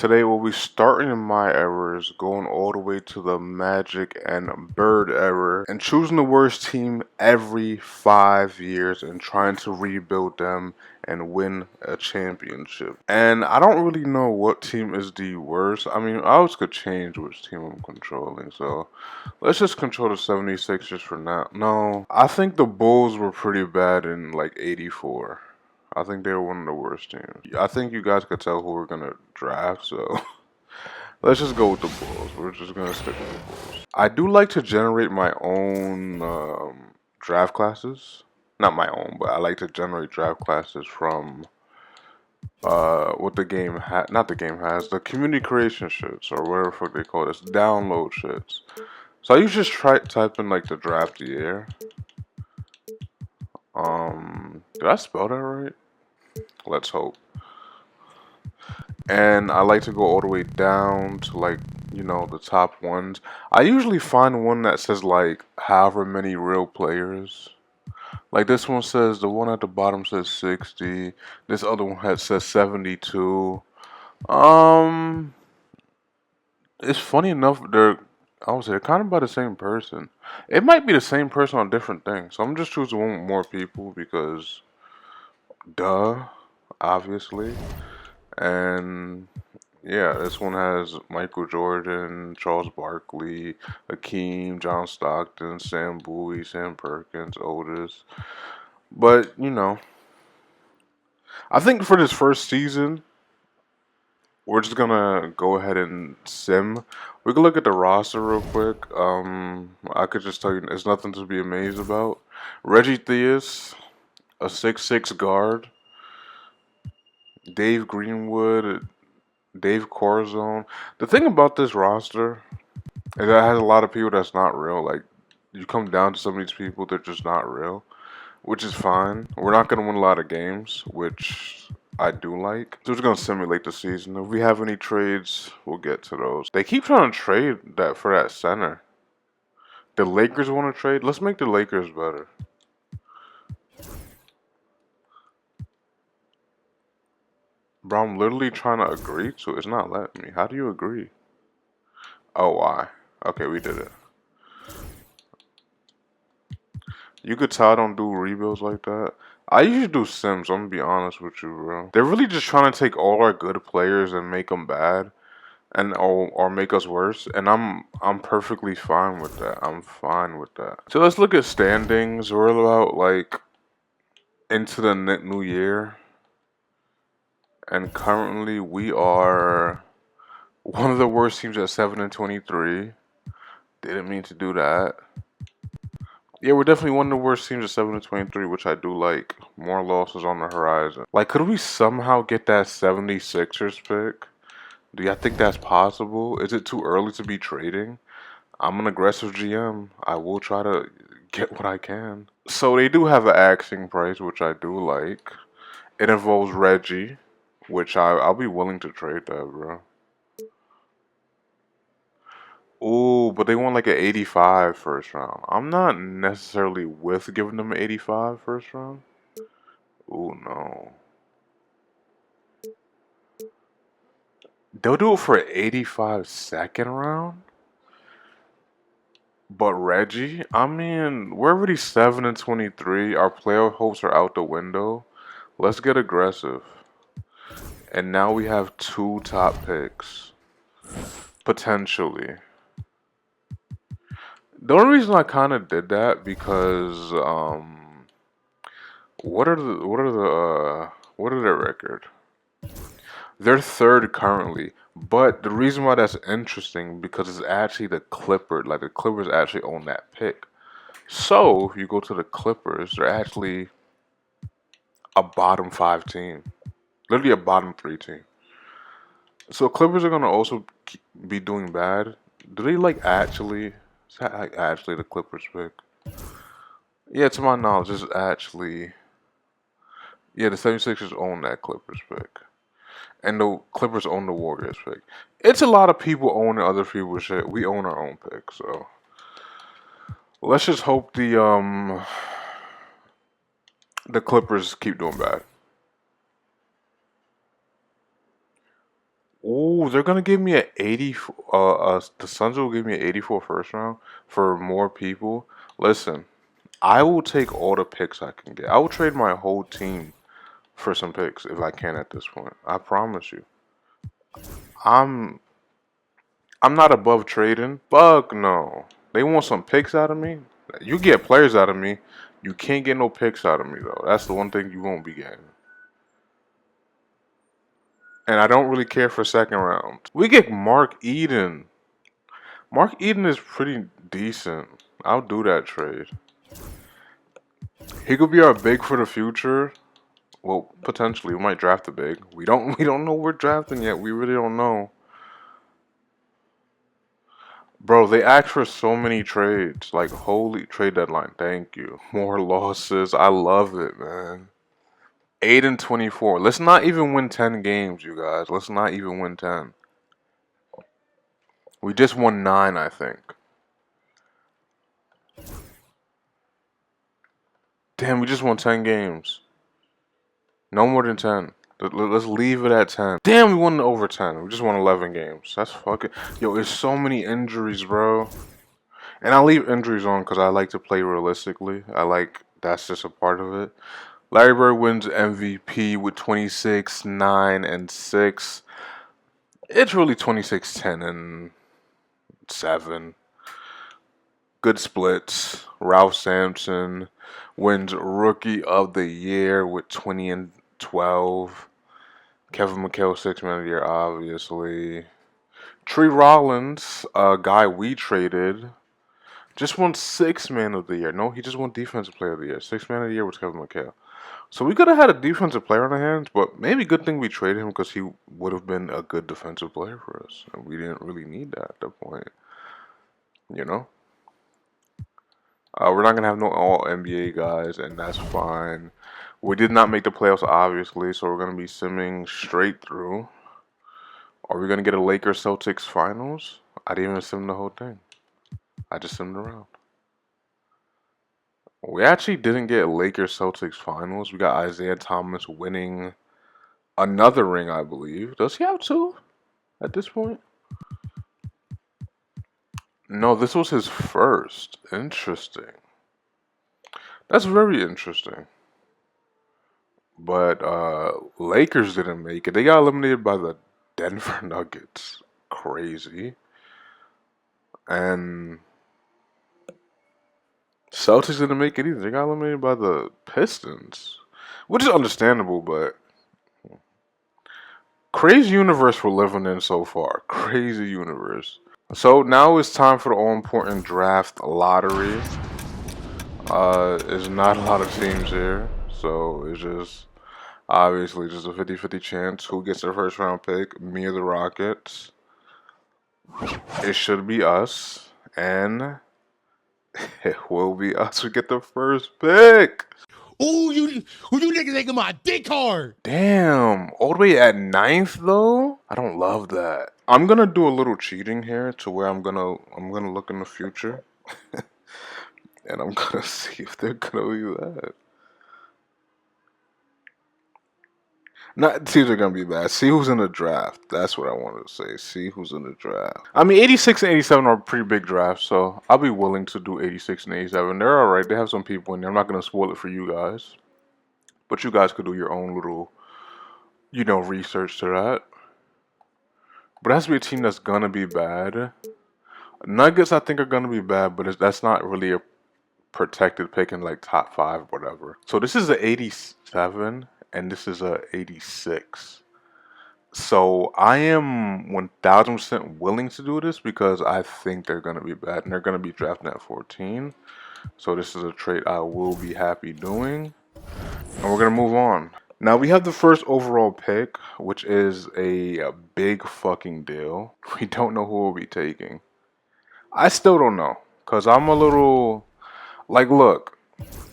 Today we'll be starting in my errors, going all the way to the Magic and Bird era, and choosing the worst team every 5 years and trying to rebuild them and win a championship. And I don't really know what team is the worst. I mean, I always could change which team I'm controlling, so let's just control the 76ers for now. No, I think the Bulls were pretty bad in like 84. I think they were one of the worst teams. I think you guys could tell who we're gonna draft, so let's just go with the Bulls. We're just gonna stick with the Bulls. I do like to generate my own draft classes. Not my own, but I like to generate draft classes from what the game not the game has, the community creation shits or whatever the fuck they call this, download shits. So I usually just try type in like the draft year. Did I spell that right? Let's hope. And I like to go all the way down to like, the top ones. I usually find one that says like however many real players. Like this one says, the one at the bottom says 60. This other one says 72. Um, it's funny enough, I would say they're kind of by the same person. It might be the same person on different things. So I'm just choosing one with more people because, duh, obviously. And yeah, this one has Michael Jordan, Charles Barkley, Hakeem, John Stockton, Sam Bowie, Sam Perkins, Otis. But, I think for this first season, we're just gonna go ahead and sim. We can look at the roster real quick. I could just tell you there's nothing to be amazed about. Reggie Theus, a 6'6" guard. Dave Greenwood, Dave Corzone. The thing about this roster is that it has a lot of people that's not real. Like, you come down to some of these people, they're just not real, which is fine. We're not going to win a lot of games, which I do like. So we're just going to simulate the season. If we have any trades, we'll get to those. They keep trying to trade that for that center. The Lakers want to trade. Let's make the Lakers better. Bro, I'm literally trying to agree to it. It's not letting me. How do you agree? Oh, why? Okay, we did it. You could tell I don't do rebuilds like that. I usually do sims, I'm gonna be honest with you, bro. They're really just trying to take all our good players and make them bad and or make us worse, and I'm perfectly fine with that. I'm fine with that. So let's look at standings. We're about like into the new year, and currently we are one of the worst teams at 7-23. Didn't mean to do that. Yeah, we're definitely one of the worst teams at 7-23, which I do like. More losses on the horizon. Like, could we somehow get that 76ers pick? Do y'all think that's possible? Is it too early to be trading? I'm an aggressive GM. I will try to get what I can. So they do have an asking price, which I do like. It involves Reggie, which I'll be willing to trade that, bro. Ooh, but they want like an 85 first round. I'm not necessarily with giving them an 85 first round. Ooh, no. They'll do it for an 85 second round? But Reggie, I mean, we're already 7-23. Our player hopes are out the window. Let's get aggressive. And now we have two top picks. Potentially. The only reason I kind of did that because what are their record? They're third currently, but the reason why that's interesting because it's actually the Clippers. Like the Clippers actually own that pick. So if you go to the Clippers, they're actually a bottom five team, literally a bottom three team. So Clippers are gonna also be doing bad. Do they like actually? Is that like actually the Clippers pick? Yeah, to my knowledge, this is actually yeah. The 76ers own that Clippers pick. And the Clippers own the Warriors pick. It's a lot of people owning other people's shit. We own our own pick, so let's just hope the Clippers keep doing bad. Ooh, they're gonna give me an 80. The Suns will give me an 84 first round for more people. Listen, I will take all the picks I can get. I will trade my whole team for some picks if I can at this point. I promise you. I'm I'm not above trading. Fuck no. They want some picks out of me. You get players out of me. You can't get no picks out of me though. That's the one thing you won't be getting. And I don't really care for second round. We get Mark Eden. Mark Eden is pretty decent. I'll do that trade. He could be our big for the future. Well, potentially, we might draft a big. We don't know we're drafting yet. We really don't know. Bro, they asked for so many trades. Like, holy trade deadline. Thank you. More losses. I love it, man. 8-24. Let's not even win 10 games, you guys. Let's not even win 10. We just won 9, I think. Damn, we just won 10 games. No more than 10. Let's leave it at 10. Damn, we won over 10. We just won 11 games. That's fucking... Yo, there's so many injuries, bro. And I leave injuries on because I like to play realistically. That's just a part of it. Larry Bird wins MVP with 26, 9, and 6. It's really 26, 10, and 7. Good splits. Ralph Sampson wins Rookie of the Year with 20 and 12. Kevin McHale, 6 Man of the Year, obviously. Tree Rollins, a guy we traded, just won 6 Man of the Year. No, he just won Defensive Player of the Year. 6 Man of the Year was Kevin McHale. So we could have had a defensive player on our hands, but maybe good thing we traded him because he would have been a good defensive player for us. And we didn't really need that at that point. You know? We're not going to have no all NBA guys, and that's fine. We did not make the playoffs, obviously, so we're going to be simming straight through. Are we going to get a Lakers Celtics finals? I didn't even sim the whole thing. I just simmed around. We actually didn't get Lakers Celtics finals. We got Isaiah Thomas winning another ring, I believe. Does he have 2 at this point? No, this was his first. Interesting. That's very interesting. But Lakers didn't make it. They got eliminated by the Denver Nuggets. Crazy. And Celtics didn't make it either. They got eliminated by the Pistons. Which is understandable, but crazy universe we're living in so far. Crazy universe. So now it's time for the all-important draft lottery. There's not a lot of teams here, so it's just obviously just a 50-50 chance who gets their first round pick, me or the Rockets. It should be us, and it will be us who get the first pick. Ooh, you niggas taking my dick hard. Damn, all the way at 9th though? I don't love that. I'm gonna do a little cheating here to where I'm gonna look in the future. And I'm gonna see if they're gonna be that. Not teams are gonna be bad. See who's in the draft. That's what I wanted to say. See who's in the draft. I mean, 86 and 87 are pretty big drafts, so I'll be willing to do 86 and 87. They're all right. They have some people in there. I'm not gonna spoil it for you guys, but you guys could do your own little, research to that. But it has to be a team that's gonna be bad. Nuggets, I think, are gonna be bad, but that's not really a protected pick in like top 5, whatever. So this is a 87. And this is a 86. So I am 1000% willing to do this because I think they're going to be bad and they're going to be drafting at 14. So this is a trade I will be happy doing. And we're going to move on. Now we have the first overall pick, which is a big fucking deal. We don't know who we'll be taking. I still don't know because I'm a little like, look.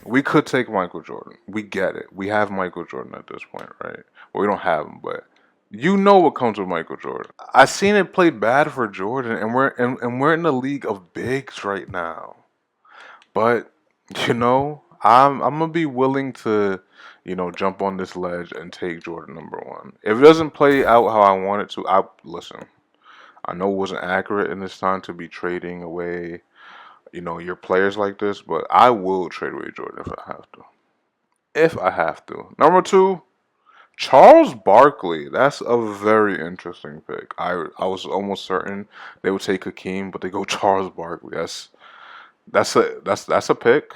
We could take Michael Jordan. We get it. We have Michael Jordan at this point, right? Well, we don't have him, but you know what comes with Michael Jordan. I seen it play bad for Jordan, and we're in the league of bigs right now. But I'm gonna be willing to, jump on this ledge and take Jordan #1. If it doesn't play out how I want it to, listen. I know it wasn't accurate in this time to be trading away, your players like this, but I will trade away Jordan if I have to. If I have to. #2, Charles Barkley. That's a very interesting pick. I was almost certain they would take Hakeem, but they go Charles Barkley. That's a pick.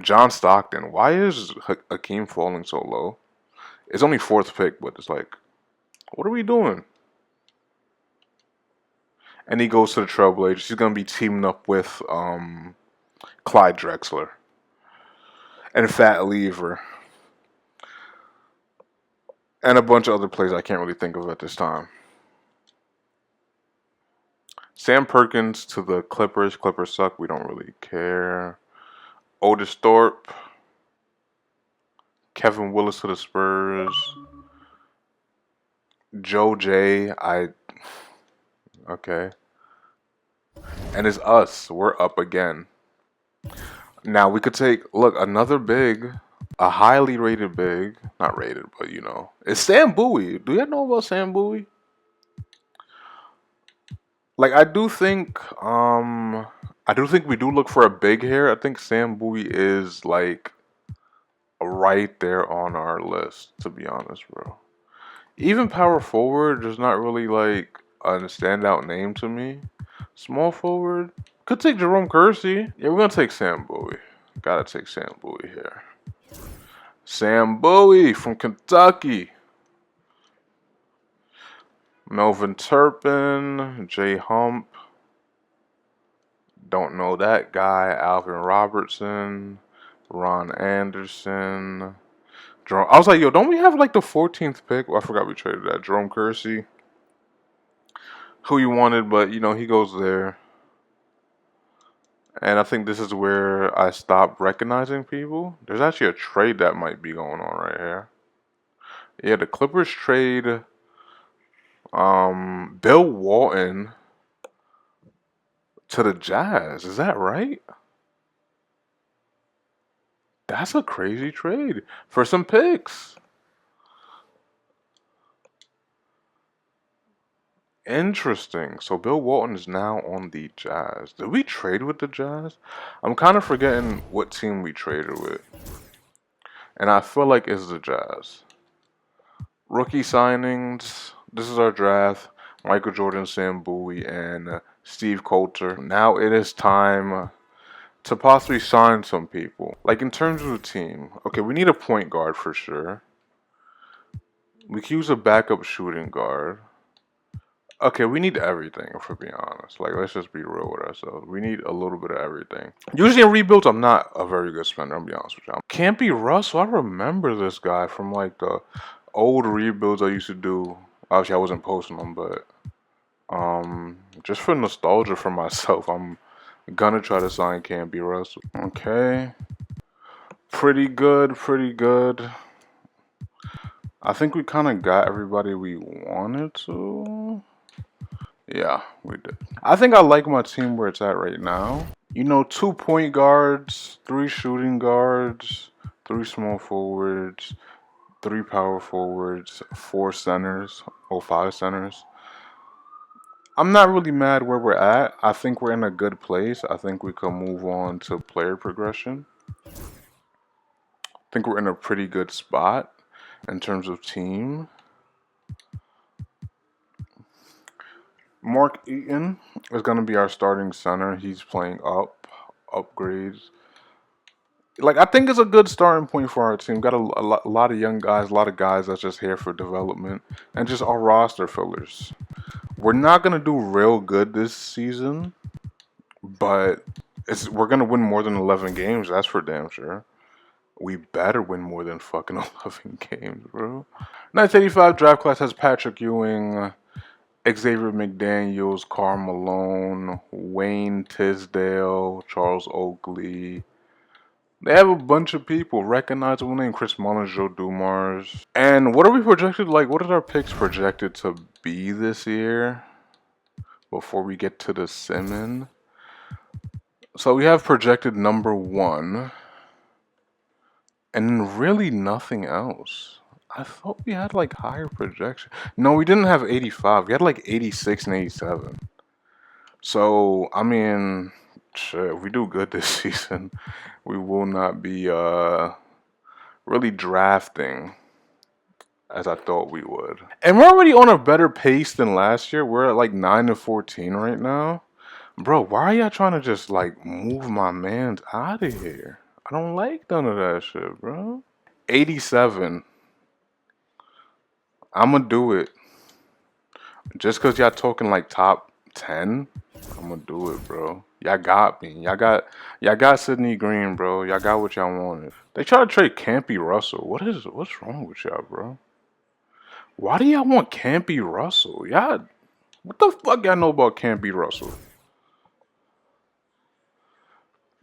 John Stockton. Why is Hakeem falling so low? It's only 4th pick, but it's like, what are we doing? And he goes to the Trailblazers. He's gonna be teaming up with Clyde Drexler and Fat Lever and a bunch of other players I can't really think of at this time. Sam Perkins to the Clippers. Clippers suck. We don't really care. Otis Thorpe. Kevin Willis to the Spurs. Joe J. Okay. And it's us. We're up again. Now we could take, look, another big, a highly rated big. Not rated, but It's Sam Bowie. Do you know about Sam Bowie? Like I do think we do look for a big here. I think Sam Bowie is like right there on our list, to be honest, bro. Even power forward is not really like a standout name to me. Small forward, could take Jerome Kersey. Yeah, we're gonna take Sam Bowie. Gotta take Sam Bowie here. Sam Bowie from Kentucky. Melvin Turpin, Jay Hump. Don't know that guy. Alvin Robertson, Ron Anderson. Jerome. I was like, yo, don't we have like the 14th pick? Well, I forgot we traded that. Jerome Kersey. Who you wanted, but he goes there. And I think this is where I stopped recognizing people. There's actually a trade that might be going on right here. Yeah, the Clippers trade Bill Walton to the Jazz. Is that right? That's a crazy trade for some picks. Interesting. So Bill Walton is now on the Jazz. Did we trade with the Jazz? I'm kind of forgetting what team we traded with. And I feel like it's the Jazz. Rookie signings. This is our draft. Michael Jordan, Sam Bowie, and Steve Coulter. Now it is time to possibly sign some people. Like in terms of the team. Okay, we need a point guard for sure. We could use a backup shooting guard. Okay, we need everything, if we're being honest. Like, let's just be real with ourselves. We need a little bit of everything. Usually in rebuilds, I'm not a very good spender, I'll be honest with you. Can't be Russell. I remember this guy from, like, the old rebuilds I used to do. Obviously, I wasn't posting them, but just for nostalgia for myself, I'm gonna try to sign Can't Be Russell. Okay. Pretty good, pretty good. I think we kind of got everybody we wanted to. Yeah, we did. I think I like my team where it's at right now. 2 point guards, 3 shooting guards, 3 small forwards, 3 power forwards, 4 centers, 5 centers. I'm not really mad where we're at. I think we're in a good place. I think we can move on to player progression. I think we're in a pretty good spot in terms of team. Mark Eaton is going to be our starting center. He's playing upgrades. Like, I think it's a good starting point for our team. Got a lot of young guys, a lot of guys that's just here for development, and just our roster fillers. We're not going to do real good this season, but we're going to win more than 11 games. That's for damn sure. We better win more than fucking 11 games, bro. 1985 draft class has Patrick Ewing, Xavier McDaniels, Karl Malone, Wayne Tisdale, Charles Oakley. They have a bunch of people. Recognizable name: Chris Mullins, Joe Dumars. And what are we projected like? What are our picks projected to be this year? Before we get to the Simmons. So we have projected #1. And really nothing else. I thought we had like higher projection. No, we didn't have 85. We had like 86 and 87. So, I mean, shit, if we do good this season, we will not be really drafting as I thought we would. And we're already on a better pace than last year. We're at like 9 and 14 right now. Bro, why are y'all trying to just like move my man's out of here? I don't like none of that shit, bro. 87. I'ma do it. Just cause y'all talking like top 10, I'ma do it, bro. Y'all got me. Y'all got Sidney Green, bro. Y'all got what y'all wanted. They try to trade Campy Russell. What's wrong with y'all, bro? Why do y'all want Campy Russell? Y'all, what the fuck y'all know about Campy Russell?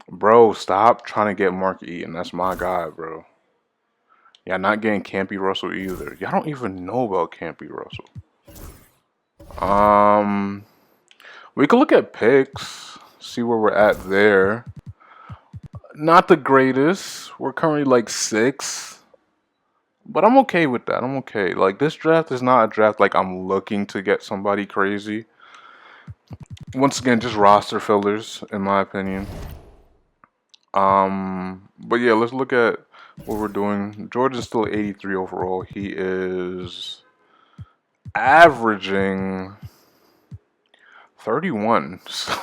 Bro, stop trying to get Mark Eaton. That's my guy, bro. Y'all not getting Campy Russell either. Y'all don't even know about Campy Russell. We could look at picks, see where we're at there. Not the greatest. We're currently like 6. But I'm okay with that. I'm okay. Like, this draft is not a draft like I'm looking to get somebody crazy. Once again, just roster fillers, in my opinion. But yeah, let's look at what we're doing. Jordan's still 83 overall. He is averaging 31. So,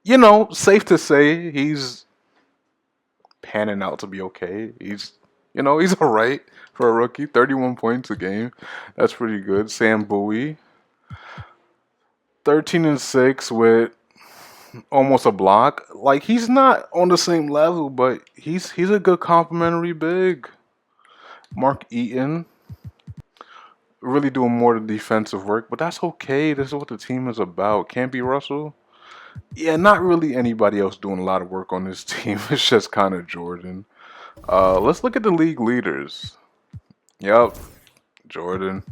you know, safe to say he's panning out to be okay. He's all right for a rookie. 31 points a game. That's pretty good. Sam Bowie, 13 and 6 with almost a block. Like, he's not on the same level, but he's a good complimentary big. Mark Eaton, really doing more of the defensive work, but that's okay. This is what the team is about. Campy Russell, yeah, not really anybody else doing a lot of work on this team. It's just kind of Jordan. Let's look at the league leaders. Yep, Jordan.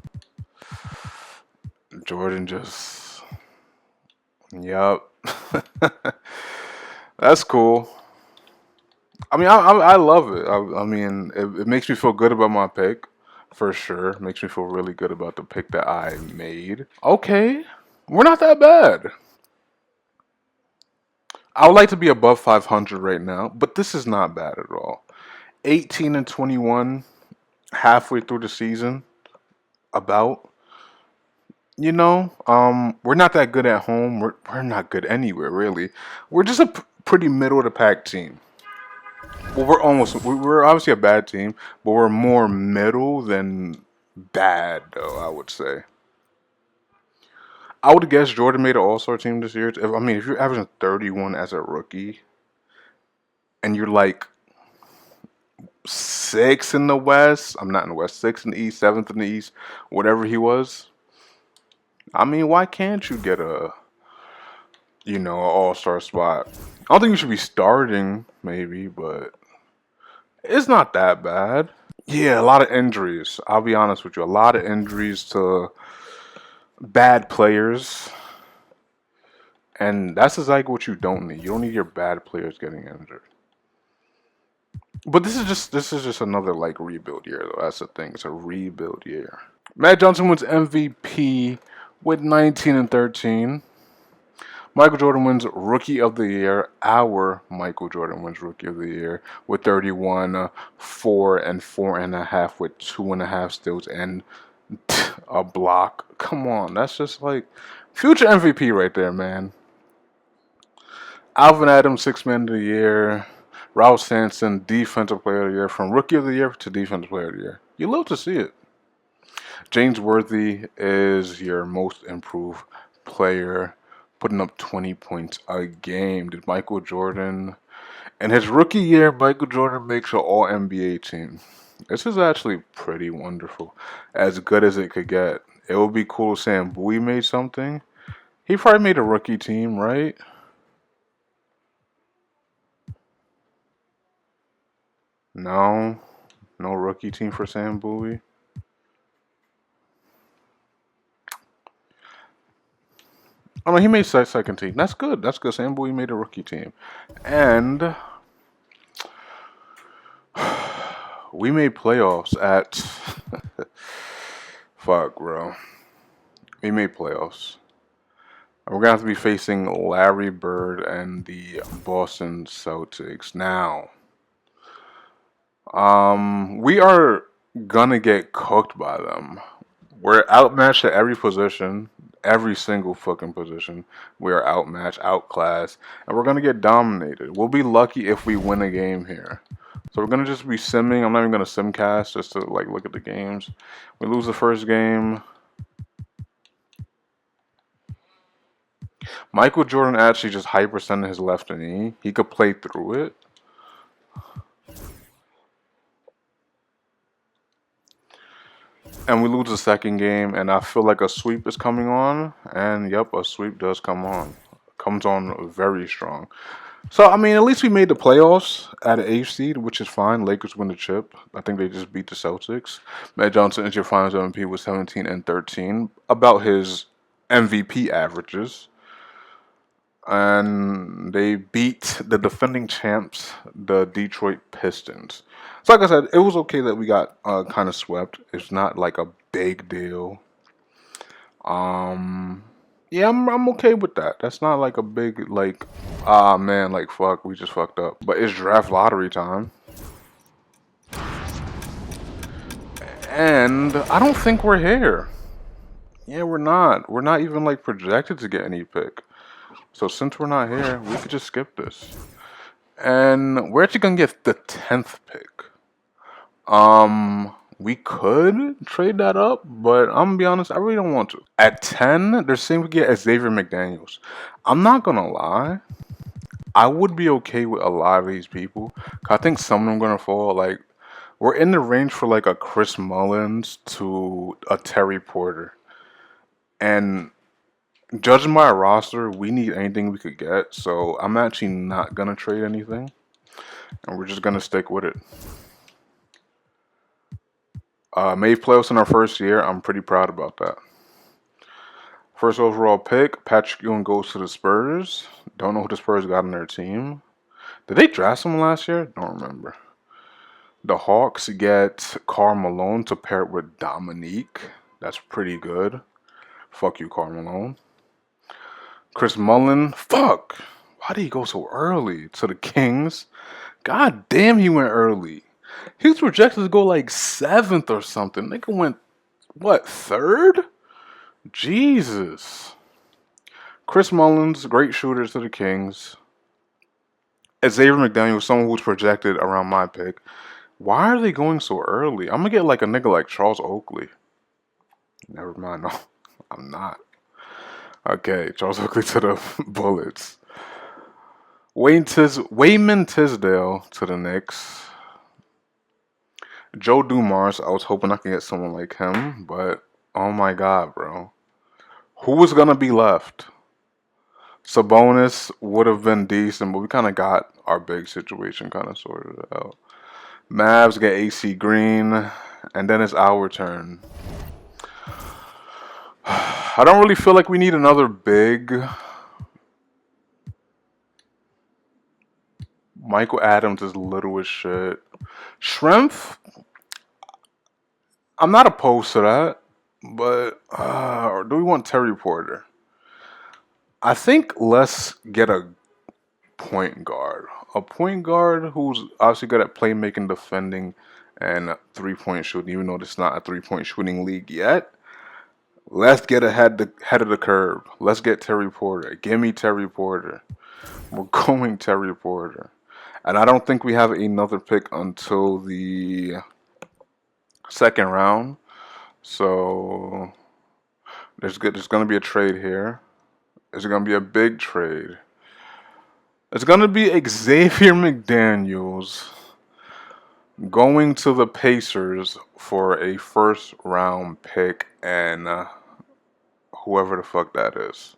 Jordan just. Yep. That's cool. I mean, I love it. I mean, it makes me feel good about my pick, for sure. Makes me feel really good about the pick that I made. Okay, we're not that bad. I would like to be above 500 right now, but this is not bad at all. 18 and 21, halfway through the season, about. We're not that good at home. We're not good anywhere, really. We're just a pretty middle of the pack team. Well, we're obviously a bad team, but we're more middle than bad, though, I would say. I would guess Jordan made an All-Star team this year. If you're averaging 31 as a rookie and you're like 6 in the West, I'm not in the West, 6 in the East, 7th in the East, whatever he was. I mean, why can't you get an All-Star spot? I don't think you should be starting, maybe, but it's not that bad. Yeah, a lot of injuries. I'll be honest with you. A lot of injuries to bad players. And that's exactly what you don't need. You don't need your bad players getting injured. But this is just another like rebuild year though. That's the thing. It's a rebuild year. Matt Johnson wins MVP with 19 and 13. Michael Jordan wins Rookie of the Year. Our Michael Jordan wins Rookie of the Year with 31, 4 and 4.5 with 2.5 steals and a block. Come on, that's just like future MVP right there, man. Alvin Adams, Sixth Man of the Year. Ralph Sampson, Defensive Player of the Year. From Rookie of the Year to Defensive Player of the Year. You love to see it. James Worthy is your most improved player, putting up 20 points a game. Did Michael Jordan, in his rookie year, Michael Jordan makes an All NBA team. This is actually pretty wonderful, as good as it could get. It would be cool if Sam Bowie made something. He probably made a rookie team, right? No, no rookie team for Sam Bowie. Oh no, he made second team. That's good. That's good. Sam Bowie made a rookie team, and We made playoffs at. Fuck, bro. We made playoffs. We're gonna have to be facing Larry Bird and the Boston Celtics now. We are gonna get cooked by them. We're outmatched at every position, every single fucking position. We are outmatched, outclassed, and we're gonna get dominated. We'll be lucky if we win a game here. So we're gonna just be simming. I'm not even gonna simcast just to like look at the games. We lose the first game. Michael Jordan actually just hyperextended his left knee. He could play through it. And we lose the second game, and I feel like a sweep is coming on. And yep, a sweep does come on. Comes on very strong. So, I mean, at least we made the playoffs at an 8th seed, which is fine. Lakers win the chip. I think they just beat the Celtics. Matt Johnson is your finals MVP with 17 and 13. About his MVP averages. And they beat the defending champs, the Detroit Pistons. So, like I said, it was okay that we got kind of swept. It's not like a big deal. Yeah, I'm okay with that. That's not like a big like, ah man, like fuck, we just fucked up. But it's draft lottery time, and I don't think we're here. Yeah, we're not. We're not even like projected to get any pick. So since we're not here, we could just skip this. And we're actually gonna get the 10th pick. We could trade that up, but I'm gonna be honest, I really don't want to. At 10, they're saying we get Xavier McDaniels. I'm not gonna lie, I would be okay with a lot of these people. 'Cause I think some of them gonna fall. Like we're in the range for like a Chris Mullins to a Terry Porter, and judging by our roster, we need anything we could get. So I'm actually not gonna trade anything, and we're just gonna stick with it. Made playoffs in our first year. I'm pretty proud about that. First overall pick, Patrick Ewing goes to the Spurs. Don't know who the Spurs got on their team. Did they draft someone last year? Don't remember. The Hawks get Karl Malone to pair it with Dominique. That's pretty good. Fuck you, Karl Malone. Chris Mullin. Fuck. Why did he go so early to the Kings? God damn, he went early. He was projected to go like 7th or something. Nigga went, what, 3rd? Jesus. Chris Mullins, great shooter to the Kings. Xavier McDaniel, someone who's projected around my pick. Why are they going so early? I'm gonna get like a nigga like Charles Oakley. Never mind, no, I'm not. Okay, Charles Oakley to the Bullets. Wayman Tisdale to the Knicks. Joe Dumars, I was hoping I could get someone like him, but oh my god, bro. Who was gonna be left? Sabonis would have been decent, but we kind of got our big situation kind of sorted out. Mavs get AC Green, and then it's our turn. I don't really feel like we need another big. Michael Adams is little as shit. Shrimp, I'm not opposed to that, but or do we want Terry Porter? I think let's get a point guard. A point guard who's obviously good at playmaking, defending, and 3-point shooting, even though it's not a 3-point shooting league yet. Let's get ahead of the curve. Let's get Terry Porter. Give me Terry Porter. We're going Terry Porter. And I don't think we have another pick until the second round. So there's going to be a trade here. It's going to be a big trade. It's going to be Xavier McDaniels going to the Pacers for a first round pick and whoever the fuck that is.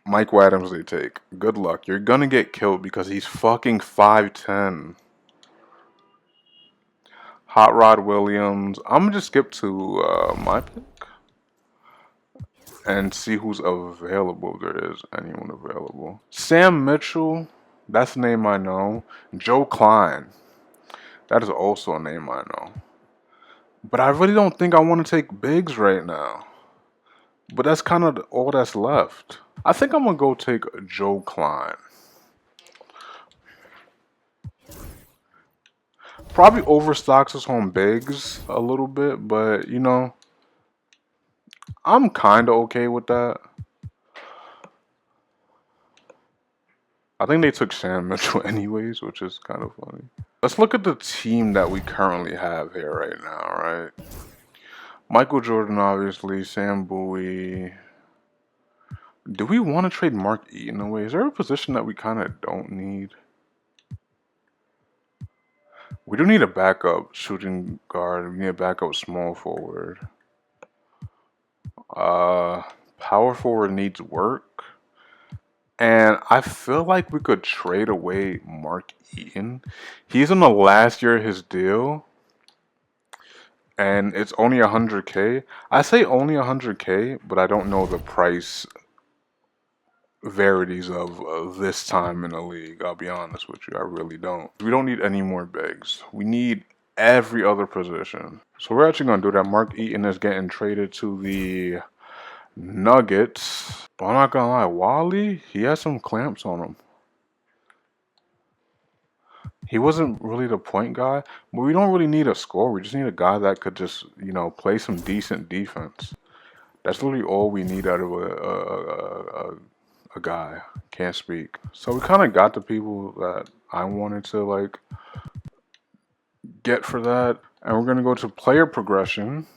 Mike Adams they take. Good luck. You're going to get killed because he's fucking 5'10". Hot Rod Williams. I'm going to just skip to my pick and see who's available. There is anyone available. Sam Mitchell. That's the name I know. Joe Klein. That is also a name I know. But I really don't think I want to take bigs right now. But that's kind of all that's left. I think I'm going to go take Joe Klein. Probably overstocks us on bigs a little bit, but you know, I'm kind of okay with that. I think they took Sam Mitchell anyways, which is kind of funny. Let's look at the team that we currently have here right now, right? Michael Jordan, obviously, Sam Bowie. Do we want to trade Mark Eaton away? Is there a position that we kind of don't need? We do need a backup shooting guard. We need a backup small forward. Uh, Power forward needs work. And I feel like we could trade away Mark Eaton. He's in the last year of his deal, and it's only 100K. I say only 100K, but I don't know the price verities of this time in the league. I'll be honest with you, I really don't. We don't need any more bigs. We need every other position. So we're actually gonna do that. Mark Eaton is getting traded to the Nuggets. But I'm not gonna lie, Wally, he has some clamps on him. He wasn't really the point guy, but we don't really need a scorer. We just need a guy that could just, you know, play some decent defense. That's literally all we need out of a guy. Can't speak. So we kind of got the people that I wanted to like get for that, and we're gonna go to player progression.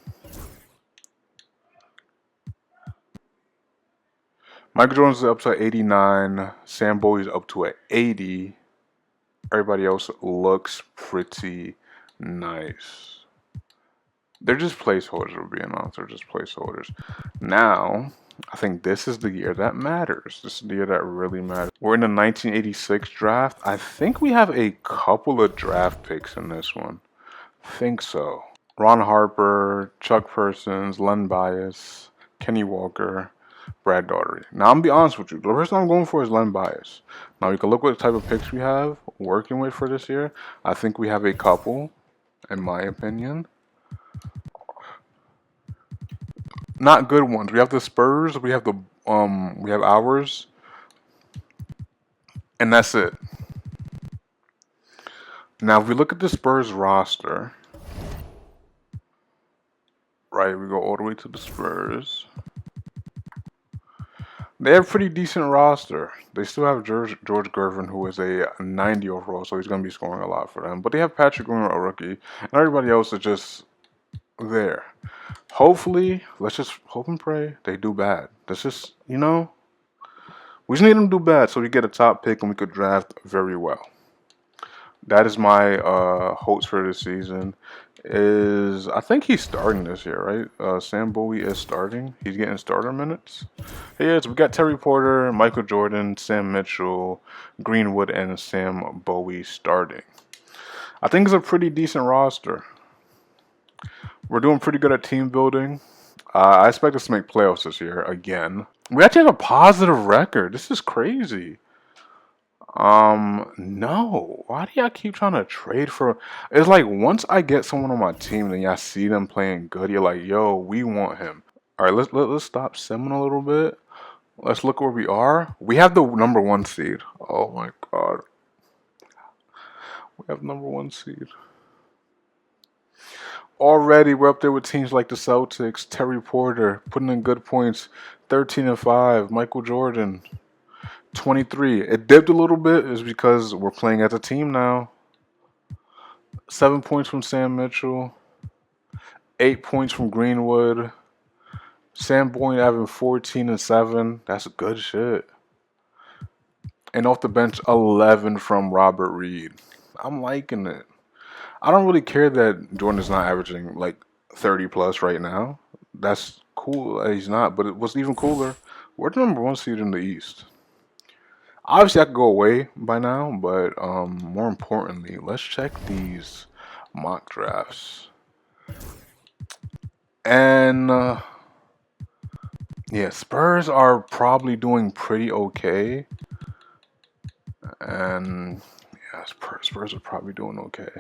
Michael Jordan's up to 89. Sam Bowie's up to 80. Everybody else looks pretty nice. They're just placeholders, we're being honest. They're just placeholders. Now, I think this is the year that matters. This is the year that really matters. We're in the 1986 draft. I think we have a couple of draft picks in this one. Think so. Ron Harper, Chuck Persons, Len Bias, Kenny Walker, Brad Daugherty. Now, I'm going to be honest with you. The person I'm going for is Len Bias. Now, you can look what type of picks we have working with for this year. I think we have a couple, in my opinion. Not good ones. We have the Spurs. We have ours, and that's it. Now, if we look at the Spurs roster, right, we go all the way to the Spurs. They have a pretty decent roster. They still have George Gervin, who is a 90 overall, so he's going to be scoring a lot for them. But they have Patrick Ewing, a rookie, and everybody else is just there. Hopefully, let's just hope and pray they do bad. That's just, you know, we just need them to do bad so we get a top pick and we could draft very well. That is my hopes for this season. I think he's starting this year, right? Sam Bowie is starting. He's getting starter minutes. Yes, we got Terry Porter, Michael Jordan, Sam Mitchell, Greenwood, and Sam Bowie starting. I think it's a pretty decent roster. We're doing pretty good at team building. I expect us to make playoffs this year again. We actually have a positive record. This is crazy. No. Why do y'all keep trying to trade for? It's like once I get someone on my team, then y'all see them playing good, you're like, yo, we want him. All right, let's stop simming a little bit. Let's look where we are. We have the number 1 seed. Oh my god, we have number 1 seed. Already, we're up there with teams like the Celtics, Terry Porter, putting in good points, 13-5. Michael Jordan, 23. It dipped a little bit is because we're playing as a team now. 7 points from Sam Mitchell, 8 points from Greenwood. Sam Boyd having 14 and 7. That's good shit. And off the bench, 11 from Robert Reed. I'm liking it. I don't really care that Jordan is not averaging like 30 plus right now. That's cool that he's not, but what's even cooler, we're the number 1 seed in the East. Obviously, I could go away by now, but more importantly, let's check these mock drafts. And yeah, Spurs are probably doing pretty okay. And Spurs are probably doing okay.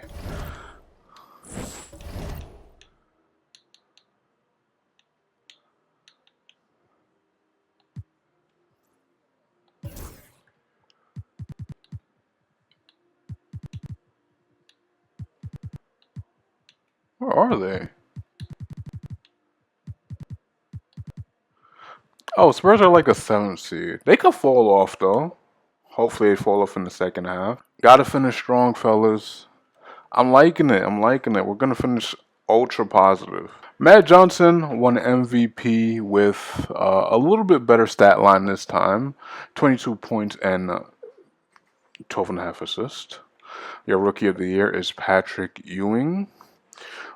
Where are they? Oh, Spurs are like a 7th seed. They could fall off though. Hopefully they fall off in the second half. Gotta finish strong, fellas. I'm liking it. I'm liking it. We're gonna finish ultra positive. Matt Johnson won MVP with a little bit better stat line this time. 22 points and 12 and a half assists. Your rookie of the year is Patrick Ewing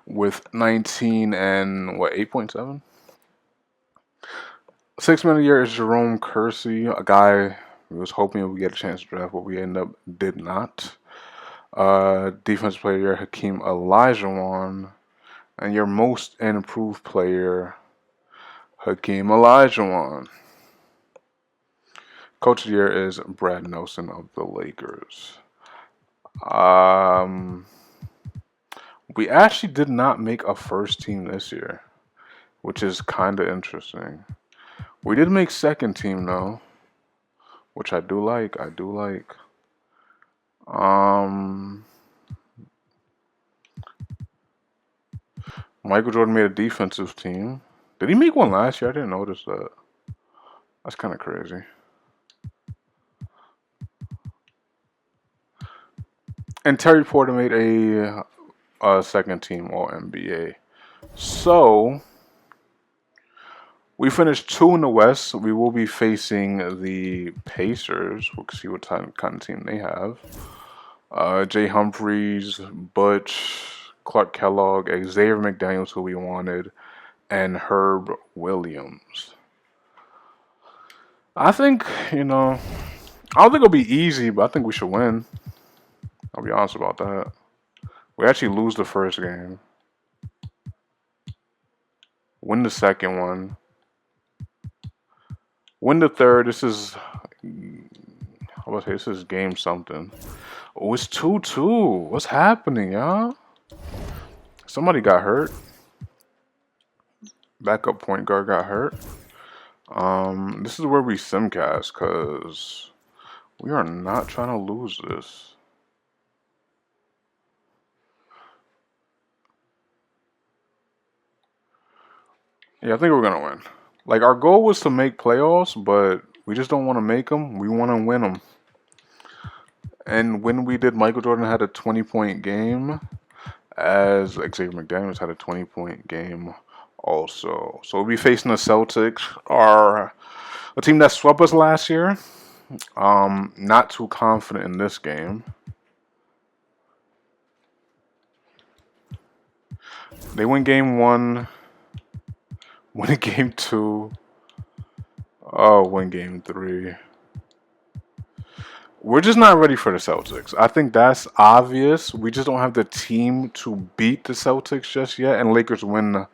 with 19 and what, 8.7? Sixth man of the year is Jerome Kersey, a guy we was hoping we get a chance to draft, but we ended up did not. Defensive player of the year, Hakeem Olajuwon. And your most improved player, Hakeem Olajuwon. Coach of the year is Brad Nelson of the Lakers. We actually did not make a first team this year, which is kind of interesting. We did make second team though, which I do like. Michael Jordan made a defensive team. Did he make one last year? I didn't notice that. That's kind of crazy. And Terry Porter made a second team All NBA. So we finished 2 in the West. We will be facing the Pacers. We'll see what kind of team they have. Jay Humphries, Butch, Clark Kellogg, Xavier McDaniels, who we wanted, and Herb Williams. I think, I don't think it'll be easy, but I think we should win. I'll be honest about that. We actually lose the first game. Win the second one. Win the third. This is game something. Oh, it's 2-2. What's happening, y'all? Somebody got hurt. Backup point guard got hurt. This is where we simcast because we are not trying to lose this. Yeah, I think we're gonna win. Like, our goal was to make playoffs, but we just don't want to make them. We want to win them. And when we did, Michael Jordan had a 20-point game, as Xavier McDaniels had a 20-point game also. So we'll be facing the Celtics, a team that swept us last year. Not too confident in this game. They win game 1. Win game 2. Oh, win game 3. We're just not ready for the Celtics. I think that's obvious. We just don't have the team to beat the Celtics just yet. And Lakers win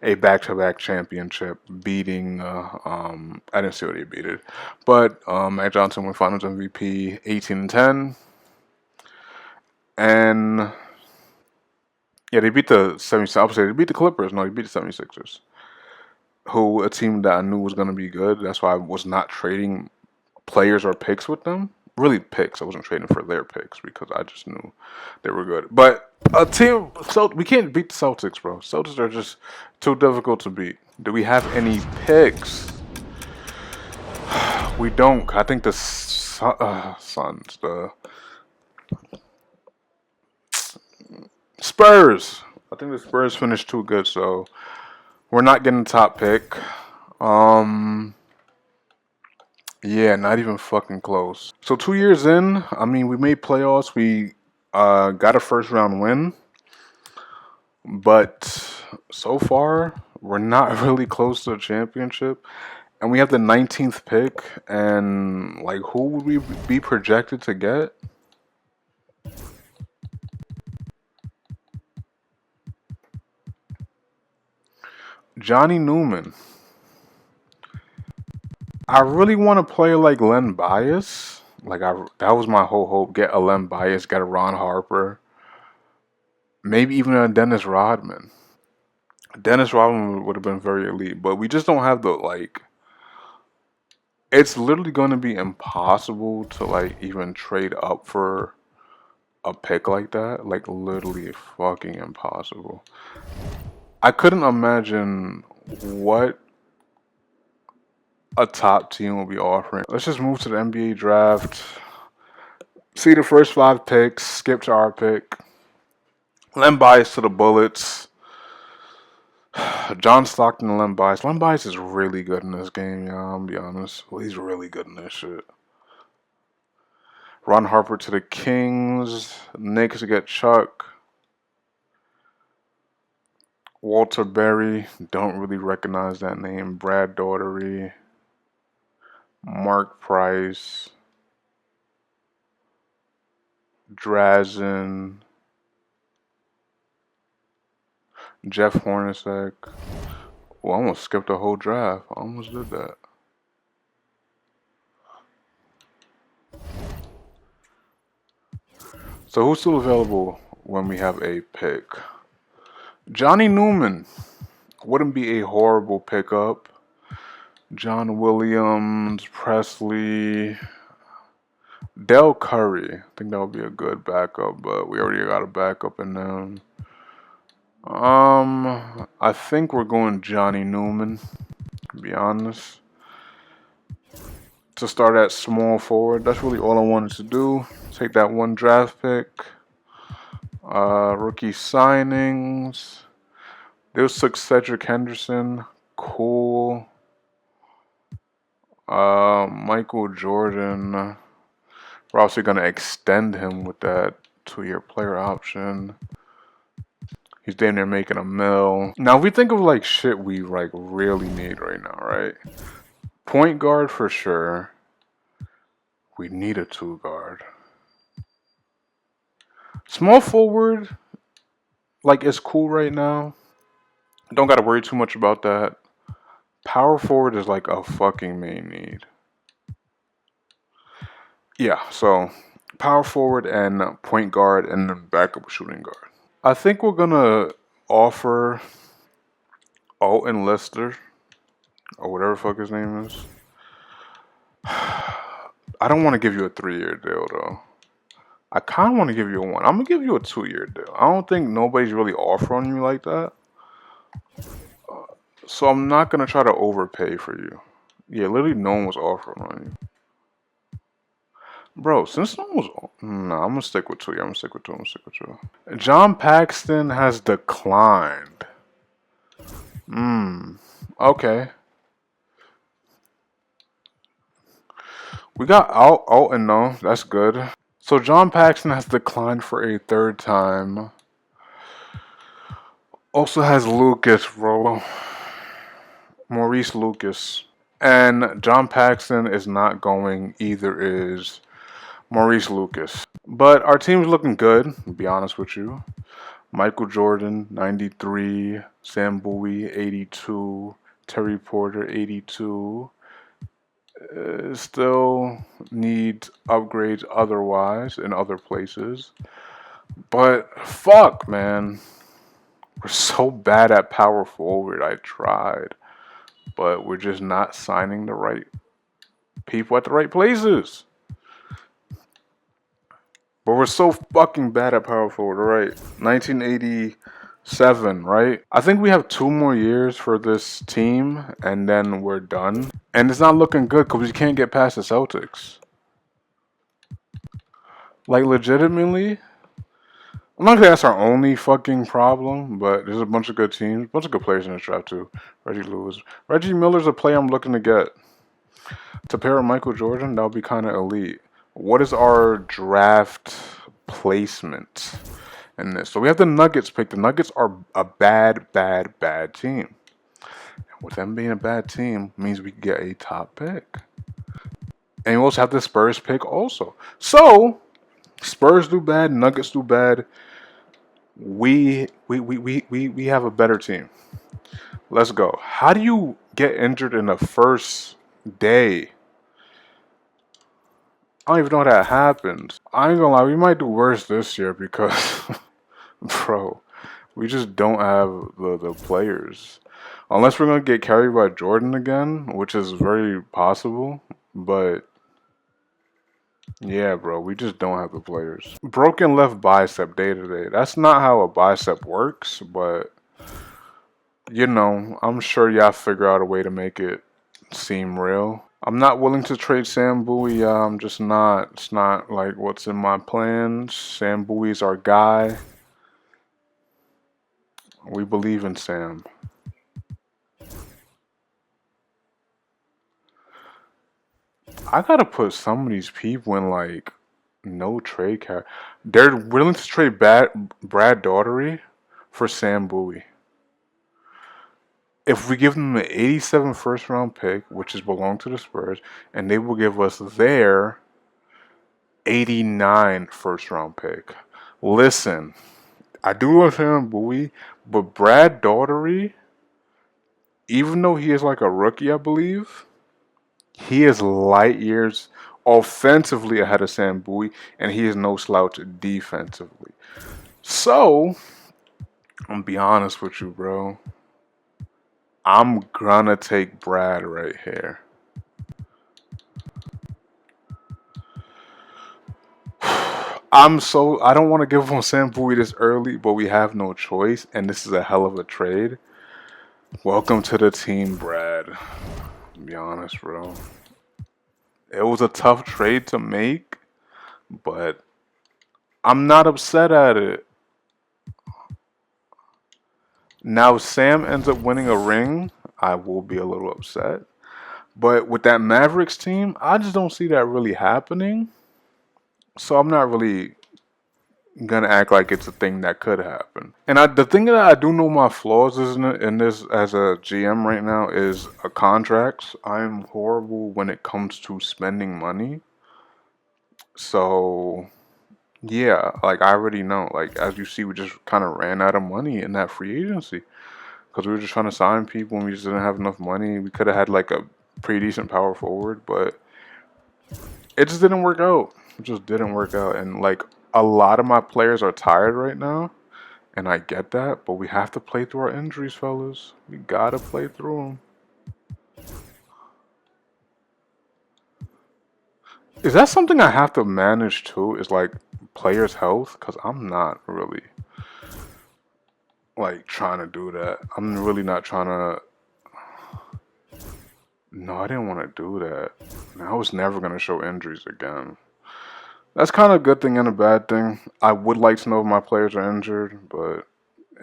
a back-to-back championship, beating. I didn't see what they beat it, but Matt Johnson won Finals MVP, 18-10, and yeah, they beat the 76ers. They beat the Clippers. No, they beat the 76ers, who a team that I knew was going to be good. That's why I was not trading players or picks with them. Really picks. I wasn't trading for their picks because I just knew they were good. But a team, we can't beat the Celtics, bro. Celtics are just too difficult to beat. Do we have any picks? We don't. I think the Suns, the Spurs. I think the Spurs finished too good, so we're not getting top pick. Yeah, not even fucking close. So 2 years in, I mean, we made playoffs. We got a first round win. But so far, we're not really close to a championship. And we have the 19th pick. And, like, who would we be projected to get? Johnny Newman. I really want to play like Len Bias. Like that was my whole hope. Get a Lem Bias, get a Ron Harper, maybe even a Dennis Rodman. Dennis Rodman would have been very elite, but we just don't have the like. It's literally going to be impossible to like even trade up for a pick like that. Like literally fucking impossible. I couldn't imagine what a top team will be offering. Let's just move to the NBA draft. See the first 5 picks. Skip to our pick. Len Bias to the Bullets. John Stockton, Len Bias. Len Bias is really good in this game, y'all. I'll be honest. Well, he's really good in this shit. Ron Harper to the Kings. Knicks get Chuck. Walter Berry. Don't really recognize that name. Brad Daugherty. Mark Price. Drazen. Jeff Hornacek. Well, I almost skipped the whole draft. I almost did that. So who's still available when we have a pick? Johnny Newman wouldn't be a horrible pickup. John Williams, Presley, Del Curry. I think that would be a good backup, but we already got a backup in them. I think we're going Johnny Newman, to be honest. To start at small forward. That's really all I wanted to do. Take that one draft pick. Rookie signings. There's Cedric Henderson. Cool. Michael Jordan. We're obviously going to extend him with that 2-year player option. He's damn near making $1 million. Now, if we think of like shit we like really need right now, right? Point guard for sure. We need a 2 guard. Small forward, like it's cool right now. Don't got to worry too much about that. Power forward is like a fucking main need. Yeah, so power forward and point guard and then backup shooting guard. I think we're gonna offer Alton Lister or whatever the fuck his name is. I don't want to give you a 3-year deal though. I kind of want to give you a 1. I'm gonna give you a 2-year deal. I don't think nobody's really offering you like that. So I'm not gonna try to overpay for you. Yeah, literally no one was offering on you. Bro, since no one was... Nah, I'm gonna stick with 2. Yeah, I'm gonna stick with 2. I'm gonna stick with 2. John Paxton has declined. Okay. We got Alton though. That's good. So John Paxton has declined for a 3rd time. Also has Lucas, bro. Maurice Lucas. And John Paxton is not going, either is Maurice Lucas. But our team's looking good, to be honest with you. Michael Jordan, 93. Sam Bowie, 82. Terry Porter, 82. Still needs upgrades otherwise in other places. But fuck, man. We're so bad at power forward. I tried. But we're just not signing the right people at the right places. But we're so fucking bad at power forward, right? 1987, right? I think we have 2 more years for this team, and then we're done. And it's not looking good because we can't get past the Celtics. Like, legitimately, I'm not gonna say that's our only fucking problem, but there's a bunch of good teams, a bunch of good players in this draft too. Reggie Lewis. Reggie Miller's a player I'm looking to get. To pair with Michael Jordan, that would be kind of elite. What is our draft placement in this? So we have the Nuggets pick. The Nuggets are a bad team. With them being a bad team, means we can get a top pick. And we also have the Spurs pick also. So, Spurs do bad, Nuggets do bad. We have a better team. Let's go. How do you get injured in the first day? I don't even know that happened. I ain't gonna lie, we might do worse this year because, bro, we just don't have the players. Unless we're gonna get carried by Jordan again, which is very possible. But yeah, bro, we just don't have the players. Broken left bicep day to day. That's not how a bicep works, but you know, I'm sure y'all figure out a way to make it seem real. I'm not willing to trade Sam Bowie. I'm just not. It's not like what's in my plans. Sam Bowie's our guy. We believe in Sam. I gotta put some of these people in like no trade cap. They're willing to trade Brad Daugherty for Sam Bowie. If we give them an 87 first round pick, which is belong to the Spurs, and they will give us their 89 first round pick. Listen, I do love Sam Bowie, but Brad Daugherty, even though he is like a rookie, I believe, he is light years offensively ahead of Sam Bowie, and he is no slouch defensively. So, I'm gonna be honest with you, bro. I'm gonna take Brad right here. I don't want to give him Sam Bowie this early, but we have no choice, and this is a hell of a trade. Welcome to the team, Brad. To be honest, bro. It was a tough trade to make, but I'm not upset at it. Now, if Sam ends up winning a ring, I will be a little upset. But with that Mavericks team, I just don't see that really happening. So I'm not really gonna act like it's a thing that could happen. And the thing that I do know my flaws is in this as a GM right now is contracts. I'm horrible when it comes to spending money. So yeah, like I already know. Like as you see, we just kind of ran out of money in that free agency because we were just trying to sign people and we just didn't have enough money. We could have had like a pretty decent power forward, but it just didn't work out. It just didn't work out, and like a lot of my players are tired right now. And I get that, but we have to play through our injuries, fellas. We gotta play through them. Is that something I have to manage too? Is like players' health? Because I'm not really like trying to do that. I'm really not trying to. No, I didn't want to do that. I was never gonna show injuries again. That's kind of a good thing and a bad thing. I would like to know if my players are injured, but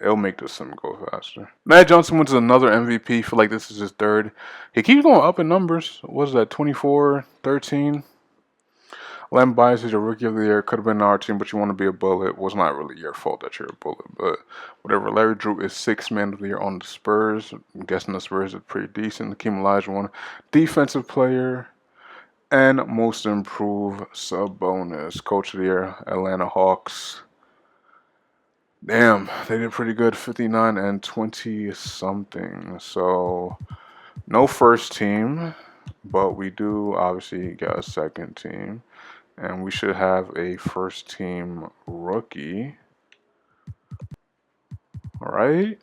it'll make the sim go faster. Matt Johnson wins another MVP. Feel like this is his third. He keeps going up in numbers. What is that? 24, 13. Len Bias is your rookie of the year. Could have been our team, but you want to be a bullet. Was not really your fault that you're a bullet, but whatever. Larry Drew is sixth man of the year on the Spurs. I'm guessing the Spurs are pretty decent. Hakeem Elijah won defensive player and most improved Sabonis. Coach of the year, Atlanta Hawks. Damn, they did pretty good, 59 and 20 something. So no first team, but we do obviously get a second team. And we should have a first team rookie. Right?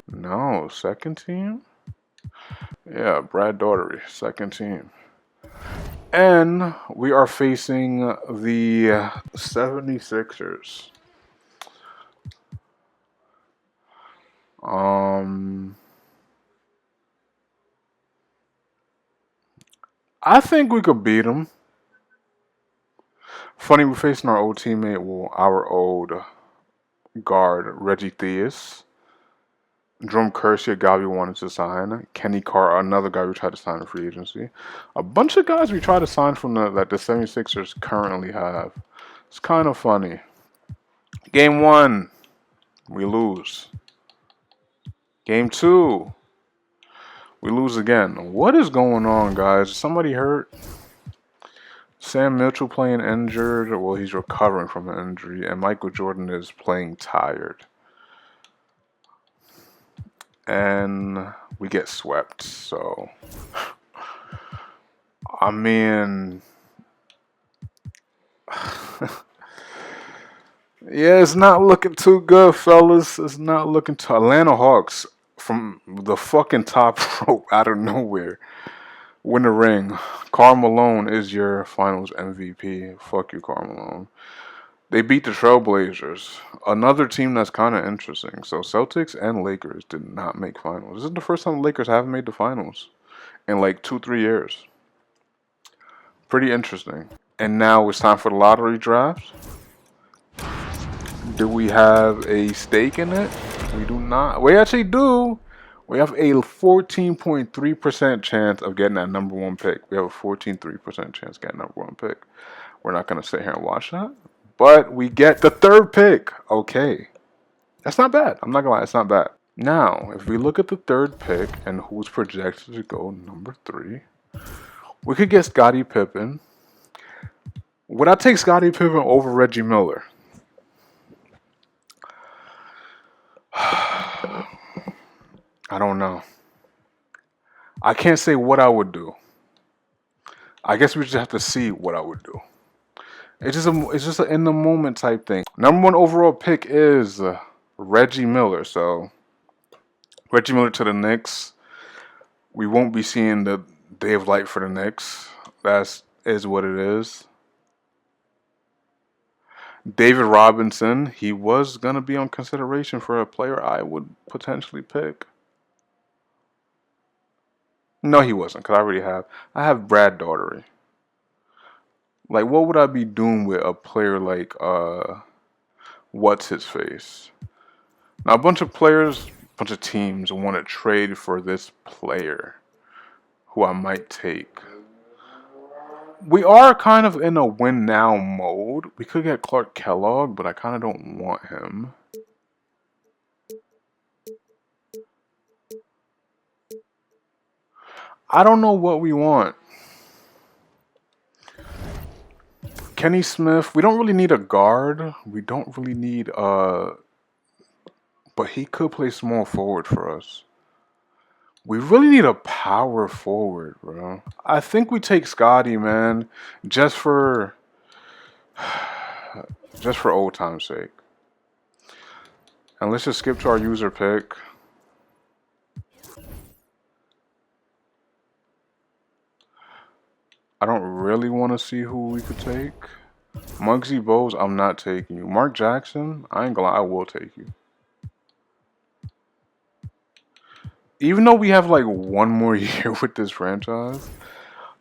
No, second team? Yeah, Brad Daugherty, second team. And we are facing the 76ers. I think we could beat them. Funny, we're facing our old teammate, well, our old guard, Reggie Theus. Drum Kersey, a guy we wanted to sign. Kenny Carr, another guy we tried to sign in free agency. A bunch of guys we tried to sign from that the 76ers currently have. It's kind of funny. Game 1, we lose. Game 2, we lose again. What is going on, guys? Is somebody hurt? Sam Mitchell playing injured. Well, he's recovering from an injury. And Michael Jordan is playing tired. And we get swept. So, I mean, Yeah, it's not looking too good, fellas. It's not looking too. Atlanta Hawks from the fucking top rope out of nowhere win the ring. Karl Malone is your Finals MVP. Fuck you, Karl Malone. They beat the Trailblazers, another team that's kind of interesting. So Celtics and Lakers did not make finals. This is the first time the Lakers haven't made the finals in like 2, 3 years. Pretty interesting. And now it's time for the lottery draft. Do we have a stake in it? We do not. We actually do. We have a 14.3% chance of getting that number one pick. We have a 14.3% chance of getting number one pick. We're not going to sit here and watch that. But we get the third pick. Okay. That's not bad. I'm not going to lie. It's not bad. Now, if we look at the third pick and who's projected to go number 3, we could get Scottie Pippen. Would I take Scottie Pippen over Reggie Miller? I don't know. I can't say what I would do. I guess we just have to see what I would do. It's just an in the moment type thing. Number 1 overall pick is Reggie Miller. So Reggie Miller to the Knicks. We won't be seeing the day of light for the Knicks. That is what it is. David Robinson. He was gonna be on consideration for a player I would potentially pick. No, he wasn't, because I have Brad Daugherty. Like, what would I be doing with a player like what's his face? Now, a bunch of teams want to trade for this player who I might take. We are kind of in a win now mode. We could get Clark Kellogg, but I kind of don't want him. I don't know what we want. Kenny Smith, we don't really need a guard. We don't really need but he could play small forward for us. We really need a power forward, bro. I think we take Scotty, man, just for old time's sake. And let's just skip to our user pick. I don't really want to see who we could take. Muggsy Bogues, I'm not taking you. Mark Jackson, I ain't gonna lie, I will take you. Even though we have like one more year with this franchise,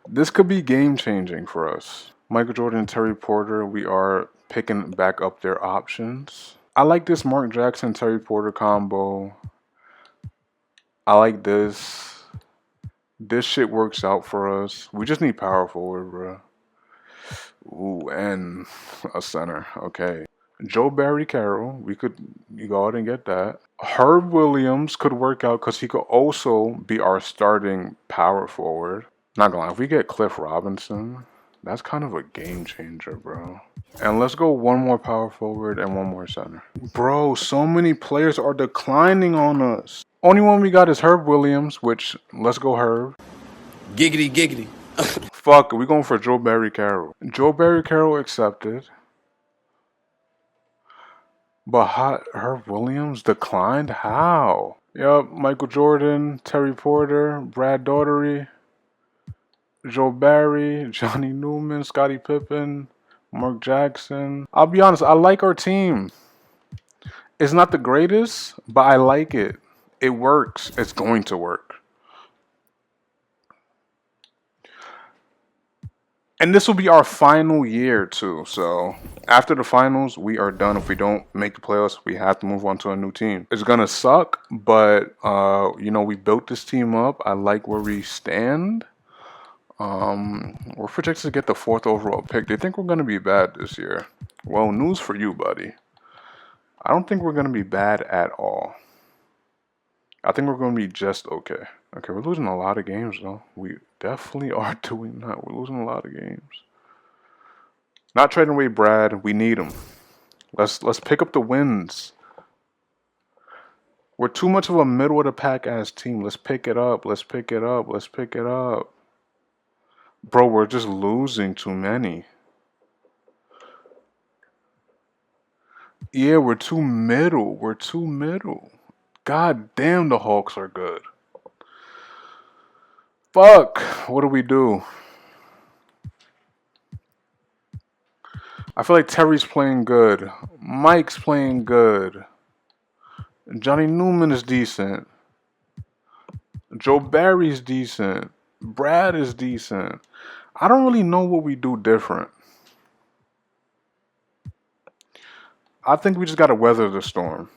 this could be game changing for us. Michael Jordan and Terry Porter, we are picking back up their options. I like this Mark Jackson Terry Porter combo. I like this. This shit works out for us. We just need power forward, bro. Ooh, and a center. Okay. Joe Barry Carroll, we could go out and get that. Herb Williams could work out because he could also be our starting power forward. Not gonna lie, if we get Cliff Robinson, that's kind of a game changer, bro. And let's go one more power forward and one more center. Bro, so many players are declining on us. Only one we got is Herb Williams, which, let's go Herb. Giggity, giggity. Fuck, we going for Joe Barry Carroll. Joe Barry Carroll accepted. But Herb Williams declined? How? Yup, Michael Jordan, Terry Porter, Brad Daugherty, Joe Barry, Johnny Newman, Scottie Pippen, Mark Jackson. I'll be honest, I like our team. It's not the greatest, but I like it. It works. It's going to work. And this will be our final year too. So after the finals, we are done. If we don't make the playoffs, we have to move on to a new team. It's gonna suck, but we built this team up. I like where we stand. We're projected to get the 4th overall pick. They think we're gonna be bad this year. Well, news for you, buddy. I don't think we're gonna be bad at all. I think we're gonna be just okay. Okay, we're losing a lot of games though. We definitely are doing that. We're losing a lot of games. Not trading away Brad. We need him. Let's pick up the wins. We're too much of a middle of the pack ass team. Let's pick it up. Let's pick it up. Let's pick it up. Bro, we're just losing too many. Yeah, we're too middle. We're too middle. God damn, the Hawks are good. Fuck. What do we do? I feel like Terry's playing good. Mike's playing good. Johnny Newman is decent. Joe Barry's decent. Brad is decent. I don't really know what we do different. I think we just gotta weather the storm.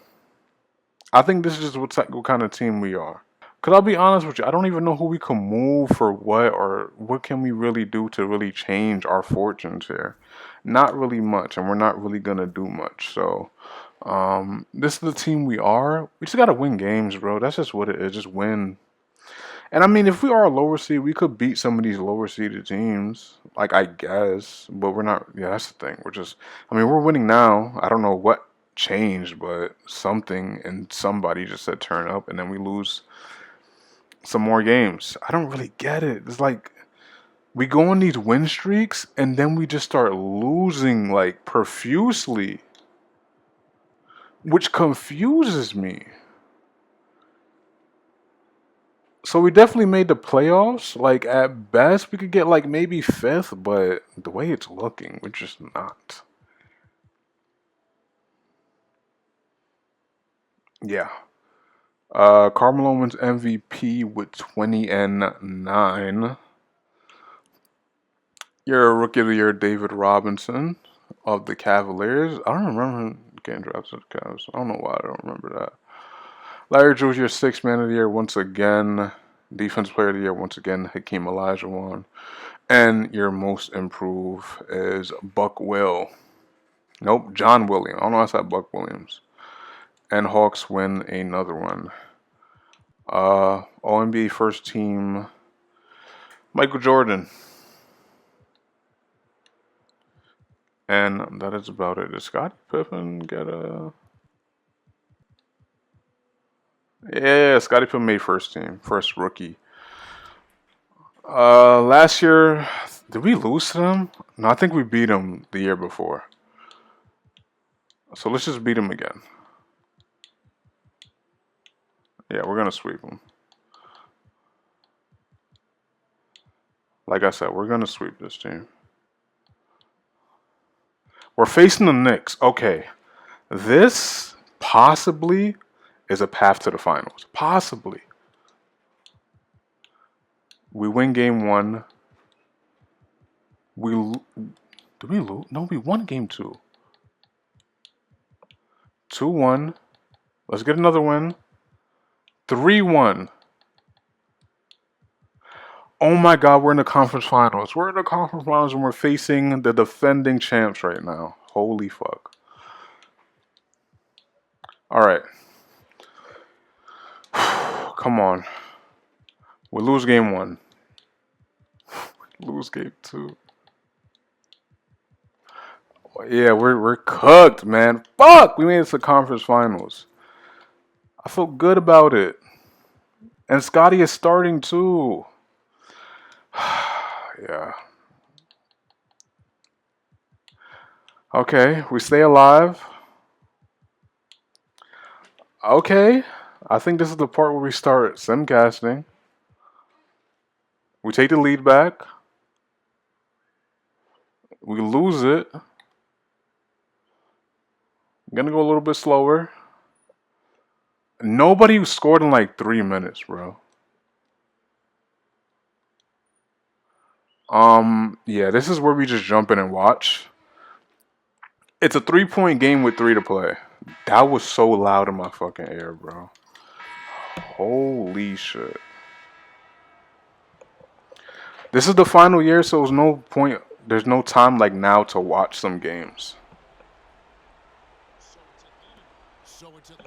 I think this is just what kind of team we are. Cause I'll be honest with you, I don't even know who we can move for what or what can we really do to really change our fortunes here. Not really much, and we're not really gonna do much. So, this is the team we are. We just gotta win games, bro. That's just what it is. Just win. And I mean, if we are a lower seed, we could beat some of these lower seeded teams. Like I guess, but we're not. Yeah, that's the thing. We're just. I mean, we're winning now. I don't know what changed, but something and somebody just said turn up, and then we lose some more games. I don't really get it. It's like we go on these win streaks and then we just start losing like profusely, which confuses me. So we definitely made the playoffs. Like at best we could get like maybe fifth, but the way it's looking, we're just not. Yeah. Carmelo wins MVP with 20 and 9. Your rookie of the year, David Robinson of the Cavaliers. I don't remember him getting drafted to the Cavs. I don't know why I don't remember that. Larry Jr., your sixth man of the year once again. Defensive player of the year once again, Hakeem Olajuwon. And your most improved is Buck Will. Nope, John Williams. I don't know why I said Buck Williams. And Hawks win another one. All NBA first team, Michael Jordan. And that is about it. Did Scottie Pippen get a... Yeah, Scottie Pippen made first team, first rookie. Last year, did we lose to them? No, I think we beat them the year before. So let's just beat them again. Yeah, we're gonna sweep them. Like I said, we're gonna sweep this team. We're facing the Knicks. Okay, this possibly is a path to the finals. Possibly. We win game one. Did we lose? No, we won game two. 2-1. Let's get another win. 3-1. Oh my God, we're in the conference finals. We're in the conference finals and we're facing the defending champs right now. Holy fuck. All right. Come on. We lose game one. Lose game two. Yeah, we're cooked, man. Fuck, we made it to the conference finals. I feel good about it. And Scotty is starting too. Yeah. Okay, we stay alive. Okay. I think this is the part where we start simcasting. We take the lead back. We lose it. I'm gonna go a little bit slower. Nobody scored in like 3 minutes, bro. Yeah, this is where we just jump in and watch. It's a 3-point game with 3 to play. That was so loud in my fucking ear, bro. Holy shit. This is the final year, so there's no point. There's no time like now to watch some games.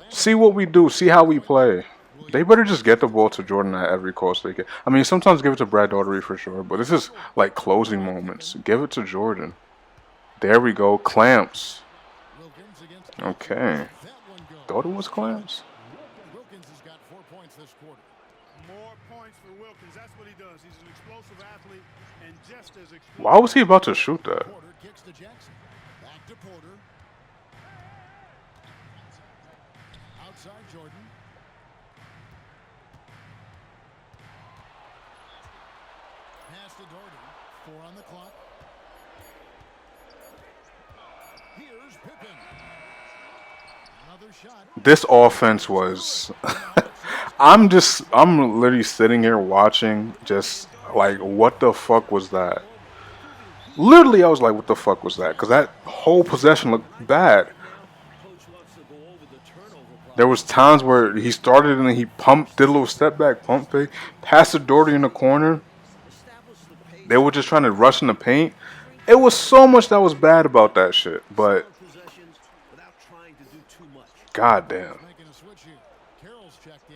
See what we do. See how we play. They better just get the ball to Jordan at every cost they get. I mean, sometimes give it to Brad Daugherty for sure, but this is like closing moments. Give it to Jordan. There we go. Clamps. Okay. Thought it was clamps. Wilkins has got 4 points this quarter. More points for Wilkins. That's what he does. He's an explosive athlete and just as explosive. Why was he about to shoot that? Porter kicks to Jackson. Back to Porter. outside Jordan. Pass to Doherty. 4 on the clock. Here's Pippen. Another shot. This offense was. I'm literally sitting here watching, just like, what the fuck was that? Literally, I was like, what the fuck was that? Because that whole possession looked bad. There was times where he started and then he did a little step back, pump fake, passed to Doherty in the corner. They were just trying to rush in the paint. It was so much that was bad about that shit, but goddamn. Making a switch here. Carroll's checked in,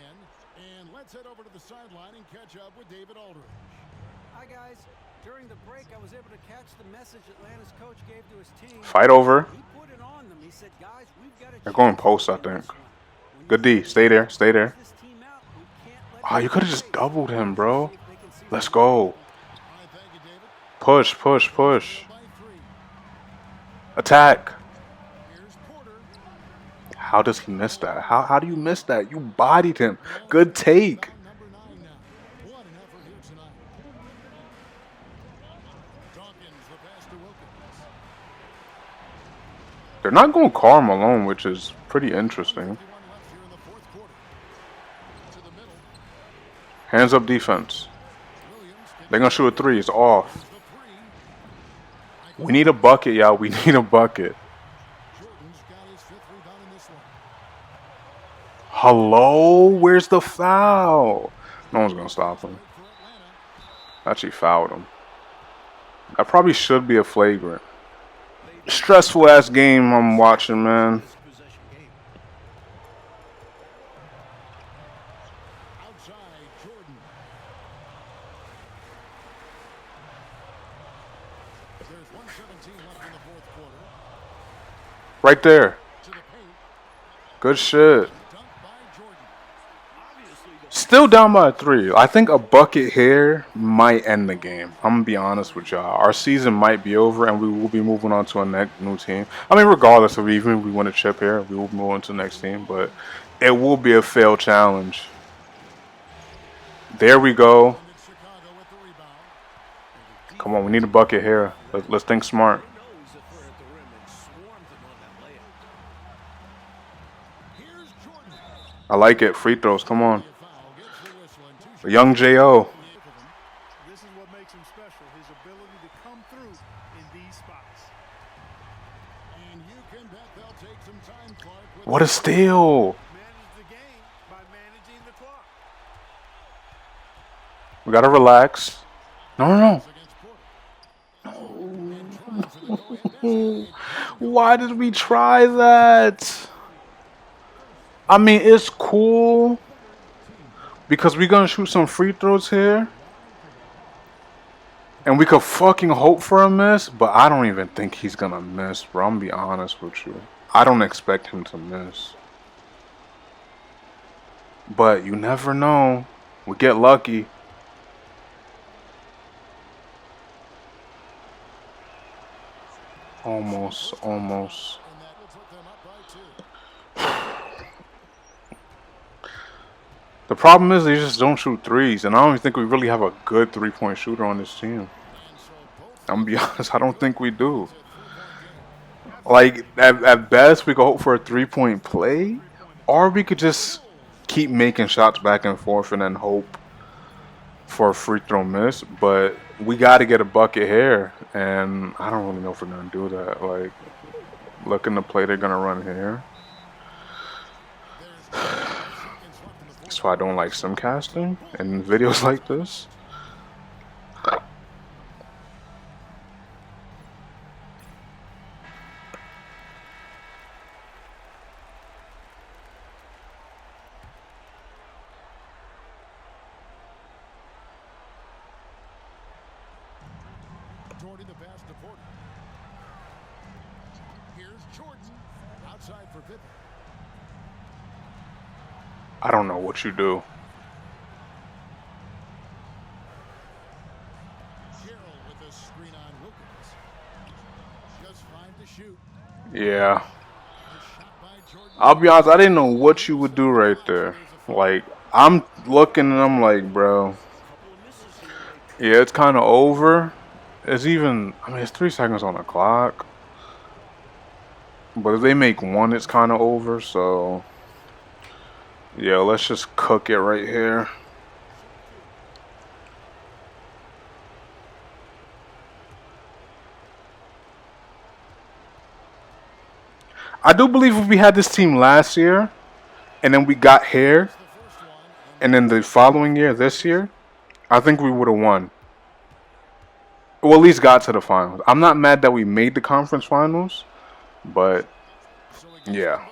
and let's head over to the sideline and catch up with David Aldridge. Hi guys. During the break, I was able to catch the message Atlanta's coach gave to his team. Fight over. He put it on them. He said, "Guys, we've got to." They're going post, I think. Good D. Stay there. Stay there. Oh, you could have just doubled him, bro. Let's go. Push, push, push. Attack. How does he miss that? How do you miss that? You bodied him. Good take. They're not going Karl Malone, which is pretty interesting. Hands up defense. They're going to shoot a three. It's off. We need a bucket, y'all. We need a bucket. Hello? Where's the foul? No one's going to stop him. Actually fouled him. That probably should be a flagrant. Stressful ass game I'm watching, man. Right there. Good shit. Still down by 3. I think a bucket here might end the game. I'm going to be honest with y'all. Our season might be over and we will be moving on to a new team. I mean, regardless of even if we win a chip here, we will move on to the next team. But it will be a failed challenge. There we go. Come on, we need a bucket here. Let's think smart. I like it. Free throws. Come on. Young J.O. This is what makes him special, his ability to come through in these spots. And you can bet they'll take some time, Clark. What a steal. Manage the game by managing the clock. We got to relax. No. Why did we try that? I mean, it's cool. Because we're going to shoot some free throws here. And we could fucking hope for a miss. But I don't even think he's going to miss, bro. I'm going to be honest with you. I don't expect him to miss. But you never know. We get lucky. Almost. The problem is they just don't shoot threes, and I don't even think we really have a good three-point shooter on this team. I'm gonna be honest, I don't think we do. Like, at best, we could hope for a three-point play, or we could just keep making shots back and forth and then hope for a free throw miss. But we got to get a bucket here, and I don't really know if we're gonna do that. Like, looking the play they're gonna run here. That's why I don't like simcasting in videos like this. Jordan the pass to Porter. Here's Jordan outside for Pippen. I don't know what you do. Carroll with a screen on Wilkins. Just 5 to shoot. Yeah. A shot by I'll be honest, I didn't know what you would do right there. Like, I'm looking and I'm like, bro, yeah, it's kind of over. It's even, I mean, it's 3 seconds on the clock. But if they make one, it's kind of over. So, yeah, let's just cook it right here. I do believe if we had this team last year, and then we got here, and then the following year, this year, I think we would have won. Well, at least got to the finals. I'm not mad that we made the conference finals, but yeah,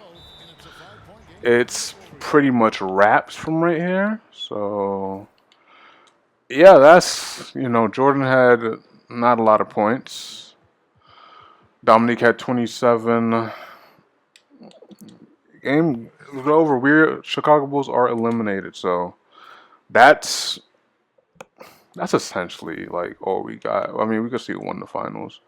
it's pretty much wraps from right here. So yeah, that's, Jordan had not a lot of points. Dominique had 27. Game was over. Chicago Bulls are eliminated. So that's essentially like all we got. I mean, we could see who won the finals,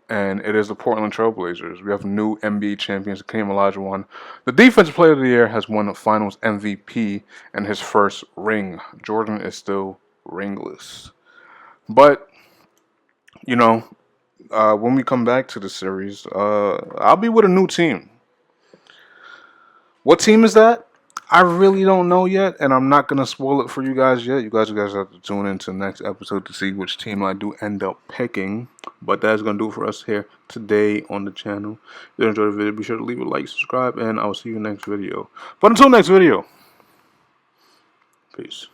and it is the Portland Trailblazers. We have new NBA champions. Kareem Olajuwon, the Defensive Player of the Year, has won the Finals MVP and his first ring. Jordan is still ringless, but when we come back to the series, I'll be with a new team. What team is that? I really don't know yet, and I'm not gonna spoil it for you guys yet. You guys have to tune into the next episode to see which team I do end up picking. But that's gonna do it for us here today on the channel. If you enjoyed the video, be sure to leave a like, subscribe, and I'll see you next video. But until next video, peace.